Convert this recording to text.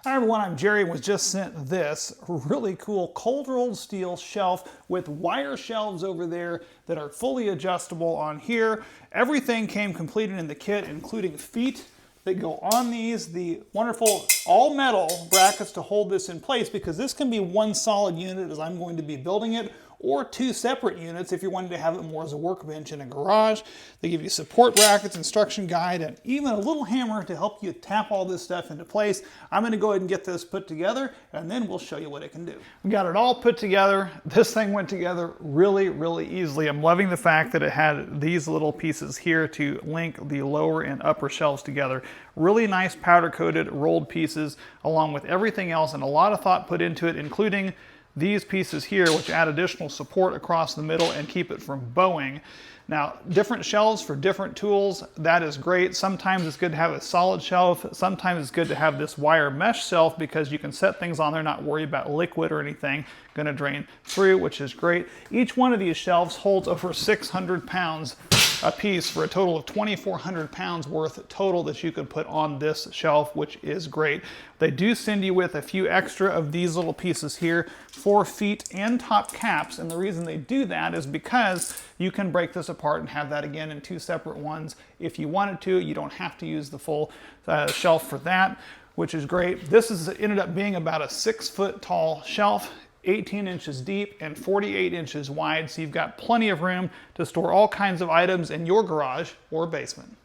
Hi everyone, I'm Jerry and was just sent this really cool cold rolled steel shelf with wire shelves over there that are fully adjustable on here. Everything came completed in the kit, including feet that go on these, the wonderful all metal brackets to hold this in place, because this can be one solid unit as I'm going to be building it, or two separate units if you're wanting to have it more as a workbench in a garage. They give you support brackets, instruction guide, and even a little hammer to help you tap all this stuff into place. I'm going to go ahead and get this put together, and then we'll show you what it can do. We got it all put together. This thing went together really, really easily. I'm loving the fact that it had these little pieces here to link the lower and upper shelves together. Really nice powder coated rolled pieces along with everything else, and a lot of thought put into it, including these pieces here, which add additional support across the middle and keep it from bowing. Now, different shelves for different tools, that is great. Sometimes it's good to have a solid shelf. Sometimes it's good to have this wire mesh shelf because you can set things on there, not worry about liquid or anything gonna drain through, which is great. Each one of these shelves holds over 600 pounds a piece for a total of 2,400 pounds worth total that you could put on this shelf, which is great. They do send you with a few extra of these little pieces here for feet and top caps, and the reason they do that is because you can break this apart and have that again in two separate ones if you wanted to. You don't have to use the full shelf for that, which is great. This has ended up being about a 6-foot tall shelf, 18 inches deep and 48 inches wide, so you've got plenty of room to store all kinds of items in your garage or basement.